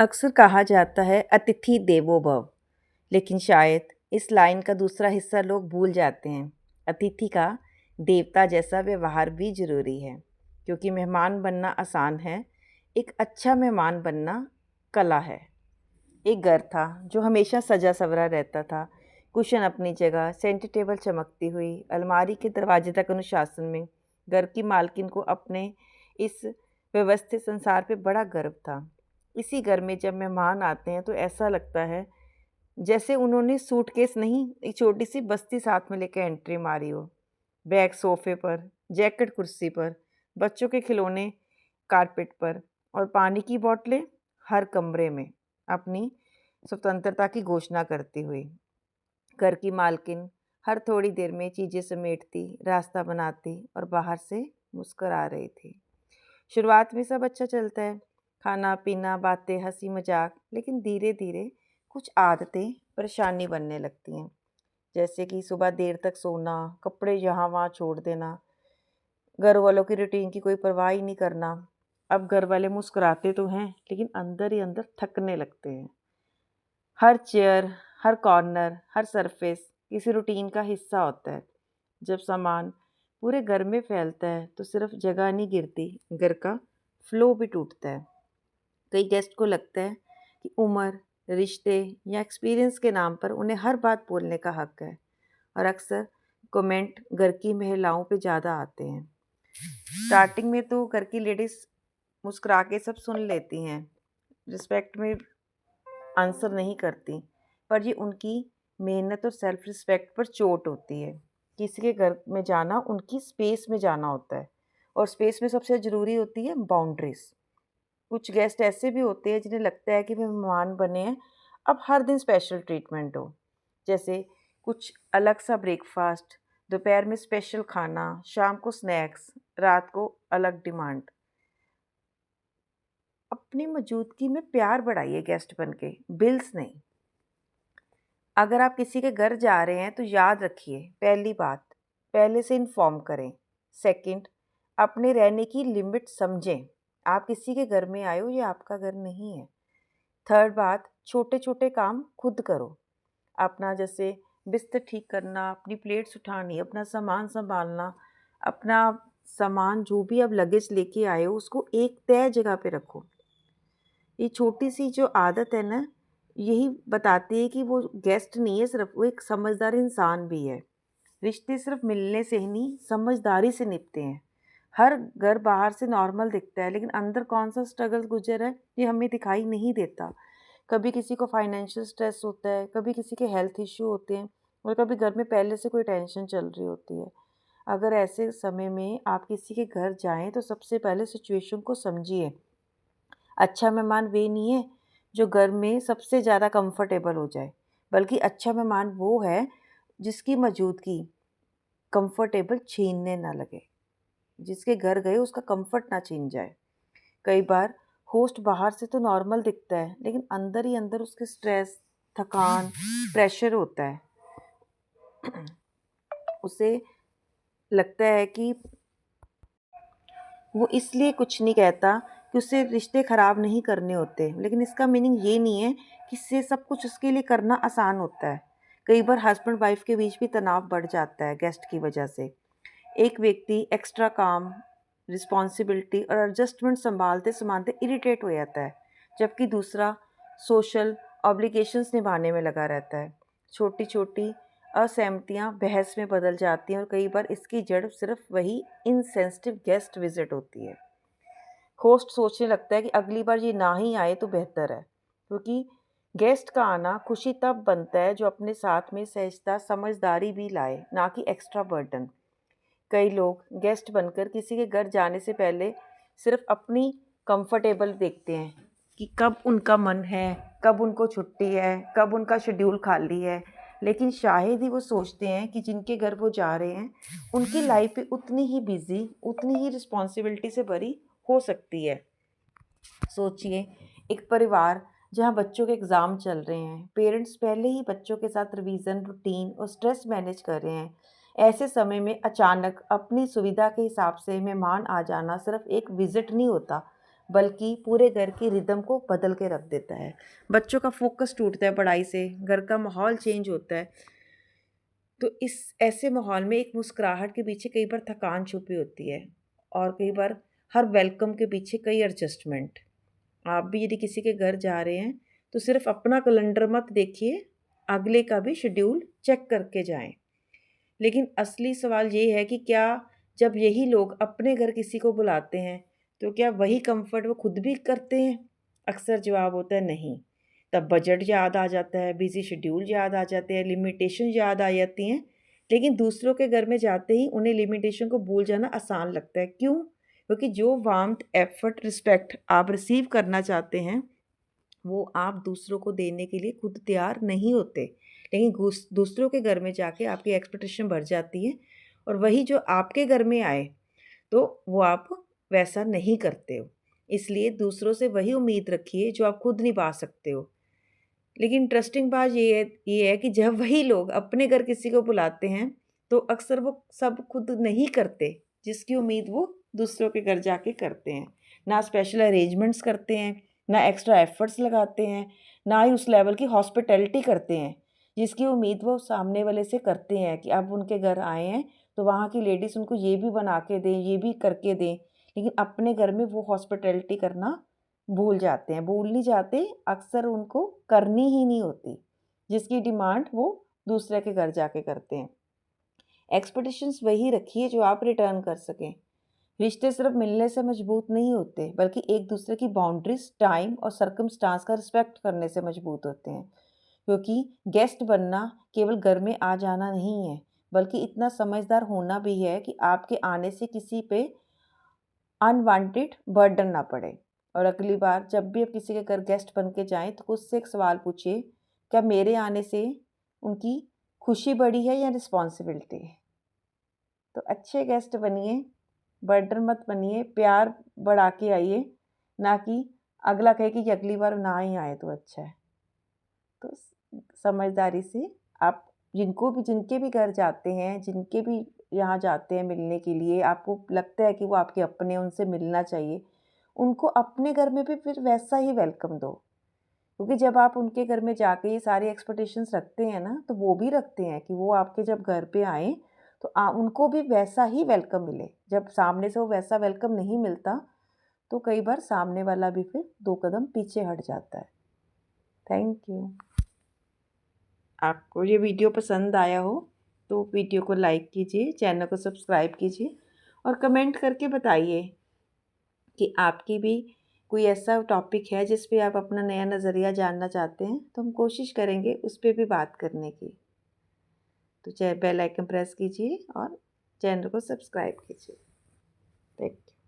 अक्सर कहा जाता है अतिथि देवो भव, लेकिन शायद इस लाइन का दूसरा हिस्सा लोग भूल जाते हैं। अतिथि का देवता जैसा व्यवहार भी ज़रूरी है, क्योंकि मेहमान बनना आसान है, एक अच्छा मेहमान बनना कला है। एक घर था जो हमेशा सजा सवरा रहता था, कुशन अपनी जगह, सेंटर टेबल चमकती हुई, अलमारी के दरवाजे तक अनुशासन में। घर की मालकिन को अपने इस व्यवस्थित संसार पे बड़ा गर्व था। इसी घर में जब मेहमान आते हैं तो ऐसा लगता है जैसे उन्होंने सूटकेस नहीं, एक छोटी सी बस्ती साथ में लेकर एंट्री मारी हो। बैग सोफे पर, जैकेट कुर्सी पर, बच्चों के खिलौने कारपेट पर और पानी की बोतलें हर कमरे में अपनी स्वतंत्रता की घोषणा करती हुई। घर की मालकिन हर थोड़ी देर में चीज़ें समेटती, रास्ता बनाती और बाहर से मुस्कुरा रही थी। शुरुआत में सब अच्छा चलता है, खाना पीना, बातें, हंसी मजाक, लेकिन धीरे धीरे कुछ आदतें परेशानी बनने लगती हैं। जैसे कि सुबह देर तक सोना, कपड़े यहाँ वहाँ छोड़ देना, घर वालों की रूटीन की कोई परवाह ही नहीं करना। अब घर वाले मुस्कुराते तो हैं, लेकिन अंदर ही अंदर थकने लगते हैं। हर चेयर, हर कॉर्नर, हर सरफेस किसी रूटीन का हिस्सा होता है। जब सामान पूरे घर में फैलता है तो सिर्फ जगह नहीं गिरती, घर का फ्लो भी टूटता है। कई गेस्ट को लगता है कि उम्र, रिश्ते या एक्सपीरियंस के नाम पर उन्हें हर बात बोलने का हक है, और अक्सर कमेंट घर की महिलाओं पे ज़्यादा आते हैं। स्टार्टिंग में तो घर की लेडीज़ मुस्कुरा के सब सुन लेती हैं, रिस्पेक्ट में आंसर नहीं करती, पर ये उनकी मेहनत और सेल्फ रिस्पेक्ट पर चोट होती है। किसी के घर में जाना उनकी स्पेस में जाना होता है, और स्पेस में सबसे ज़रूरी होती है बाउंड्रीज। कुछ गेस्ट ऐसे भी होते हैं जिन्हें लगता है कि वे मेहमान बने हैं, अब हर दिन स्पेशल ट्रीटमेंट हो। जैसे कुछ अलग सा ब्रेकफास्ट, दोपहर में स्पेशल खाना, शाम को स्नैक्स, रात को अलग डिमांड। अपनी मौजूदगी में प्यार बढ़ाइए गेस्ट बन के, बिल्स नहीं। अगर आप किसी के घर जा रहे हैं तो याद रखिए, पहली बात, पहले से इन्फॉर्म करें। सेकंड, अपने रहने की लिमिट समझें। आप किसी के घर में आए हो, ये आपका घर नहीं है। थर्ड बात, छोटे छोटे काम खुद करो। अपना जैसे बिस्तर ठीक करना, अपनी प्लेट्स उठानी, अपना सामान संभालना, अपना सामान जो भी आप लगेज लेके आए हो उसको एक तय जगह पे रखो। ये छोटी सी जो आदत है ना, यही बताती है कि वो गेस्ट नहीं है सिर्फ, वो एक समझदार इंसान भी है। रिश्ते सिर्फ मिलने से ही नहीं, समझदारी से निभते हैं। हर घर बाहर से नॉर्मल दिखता है, लेकिन अंदर कौन सा स्ट्रगल गुजर है ये हमें दिखाई नहीं देता। कभी किसी को फाइनेंशियल स्ट्रेस होता है, कभी किसी के हेल्थ इश्यू होते हैं, और कभी घर में पहले से कोई टेंशन चल रही होती है। अगर ऐसे समय में आप किसी के घर जाएं तो सबसे पहले सिचुएशन को समझिए। अच्छा मेहमान वे नहीं है जो घर में सबसे ज़्यादा कंफर्टेबल हो जाए, बल्कि अच्छा मेहमान वो है जिसकी मौजूदगी कंफर्टेबल छीनने ना लगे, जिसके घर गए उसका कंफर्ट ना छीन जाए। कई बार होस्ट बाहर से तो नॉर्मल दिखता है, लेकिन अंदर ही अंदर उसके स्ट्रेस, थकान, प्रेशर होता है। उसे लगता है कि वो इसलिए कुछ नहीं कहता कि उससे रिश्ते ख़राब नहीं करने होते, लेकिन इसका मीनिंग ये नहीं है कि इससे सब कुछ उसके लिए करना आसान होता है। कई बार हस्बैंड वाइफ के बीच भी तनाव बढ़ जाता है गेस्ट की वजह से। एक व्यक्ति एक्स्ट्रा काम, रिस्पॉन्सिबिलिटी और एडजस्टमेंट संभालते संभालते इरिटेट हो जाता है, जबकि दूसरा सोशल ऑब्लिगेशंस निभाने में लगा रहता है। छोटी छोटी असहमतियाँ बहस में बदल जाती हैं, और कई बार इसकी जड़ सिर्फ वही इनसेंसिटिव गेस्ट विजिट होती है। होस्ट सोचने लगता है कि अगली बार ये ना ही आए तो बेहतर है, क्योंकि गेस्ट का आना खुशी तब बनता है जो अपने साथ में सहजता, समझदारी भी लाए, ना कि एक्स्ट्रा बर्डन। कई लोग गेस्ट बनकर किसी के घर जाने से पहले सिर्फ अपनी कंफर्टेबल देखते हैं कि कब उनका मन है, कब उनको छुट्टी है, कब उनका शेड्यूल खाली है, लेकिन शायद ही वो सोचते हैं कि जिनके घर वो जा रहे हैं उनकी लाइफ भी उतनी ही बिजी, उतनी ही रिस्पॉन्सिबिलिटी से भरी हो सकती है। सोचिए, एक परिवार जहाँ बच्चों के एग्ज़ाम चल रहे हैं, पेरेंट्स पहले ही बच्चों के साथ रिवीजन, रूटीन और स्ट्रेस मैनेज कर रहे हैं। ऐसे समय में अचानक अपनी सुविधा के हिसाब से मेहमान आ जाना सिर्फ एक विज़िट नहीं होता, बल्कि पूरे घर की रिदम को बदल के रख देता है। बच्चों का फोकस टूटता है पढ़ाई से, घर का माहौल चेंज होता है। तो इस ऐसे माहौल में एक मुस्कुराहट के पीछे कई बार थकान छुपी होती है, और कई बार हर वेलकम के पीछे कई एडजस्टमेंट। आप भी यदि किसी के घर जा रहे हैं तो सिर्फ अपना कैलेंडर मत देखिए, अगले का भी शेड्यूल चेक करके जाएं। लेकिन असली सवाल ये है कि क्या जब यही लोग अपने घर किसी को बुलाते हैं तो क्या वही कंफर्ट वो खुद भी करते हैं? अक्सर जवाब होता है नहीं। तब बजट याद आ जाता है, बिजी शेड्यूल याद आ जाते हैं, लिमिटेशन याद आ जाती हैं। लेकिन दूसरों के घर में जाते ही उन्हें लिमिटेशन को भूल जाना आसान लगता है। क्यों? क्योंकि जो वार्मथ, एफर्ट, रिस्पेक्ट आप रिसीव करना चाहते हैं वो आप दूसरों को देने के लिए खुद तैयार नहीं होते। लेकिन दूसरों के घर में जाके आपकी एक्सपेक्टेशन बढ़ जाती है, और वही जो आपके घर में आए तो वो आप वैसा नहीं करते हो। इसलिए दूसरों से वही उम्मीद रखिए जो आप खुद निभा सकते हो। लेकिन इंटरेस्टिंग बात ये है कि जब वही लोग अपने घर किसी को बुलाते हैं तो अक्सर वो सब खुद नहीं करते जिसकी उम्मीद वो दूसरों के घर जाके करते हैं। ना स्पेशल अरेंजमेंट्स करते हैं, ना एक्स्ट्रा एफर्ट्स लगाते हैं, ना ही उस लेवल की हॉस्पिटैलिटी करते हैं जिसकी उम्मीद वो सामने वाले से करते हैं कि अब उनके घर आए हैं तो वहाँ की लेडीज़ उनको ये भी बना के दें, ये भी करके दें। लेकिन अपने घर में वो हॉस्पिटैलिटी करना भूल जाते हैं, भूल नहीं जाते, अक्सर उनको करनी ही नहीं होती जिसकी डिमांड वो दूसरे के घर जाके करते हैं। एक्सपेक्टेशंस वही रखिए जो आप रिटर्न कर सकें। रिश्ते सिर्फ मिलने से मजबूत नहीं होते, बल्कि एक दूसरे की बाउंड्रीज, टाइम और सर्कमस्टांस का रिस्पेक्ट करने से मजबूत होते हैं। क्योंकि गेस्ट बनना केवल घर में आ जाना नहीं है, बल्कि इतना समझदार होना भी है कि आपके आने से किसी पे अनवांटेड बर्डन ना पड़े। और अगली बार जब भी आप किसी के घर गेस्ट बन के जाएँ तो खुद से एक सवाल पूछिए, क्या मेरे आने से उनकी खुशी बढ़ी है या रिस्पॉन्सिबिलिटी? तो अच्छे गेस्ट बनिए, बर्डन मत बनिए, प्यार बढ़ा के आइए, ना कि अगला कहे कि अगली बार ना ही आए तो अच्छा है। तो समझदारी से आप जिनके भी घर जाते हैं, जिनके भी यहाँ जाते हैं मिलने के लिए, आपको लगता है कि वो आपके अपने, उनसे मिलना चाहिए, उनको अपने घर में भी फिर वैसा ही वेलकम दो। क्योंकि जब आप उनके घर में जाके ये सारी एक्सपेक्टेशंस रखते हैं ना, तो वो भी रखते हैं कि वो आपके जब घर पे आएँ तो उनको भी वैसा ही वेलकम मिले। जब सामने से वो वैसा वेलकम नहीं मिलता तो कई बार सामने वाला भी फिर 2 कदम पीछे हट जाता है। Thank you. आपको ये वीडियो पसंद आया हो तो वीडियो को लाइक कीजिए, चैनल को सब्सक्राइब कीजिए और कमेंट करके बताइए कि आपकी भी कोई ऐसा टॉपिक है जिस पे आप अपना नया नज़रिया जानना चाहते हैं, तो हम कोशिश करेंगे उस पे भी बात करने की। तो बेल आइकन प्रेस कीजिए और चैनल को सब्सक्राइब कीजिए। Thank you.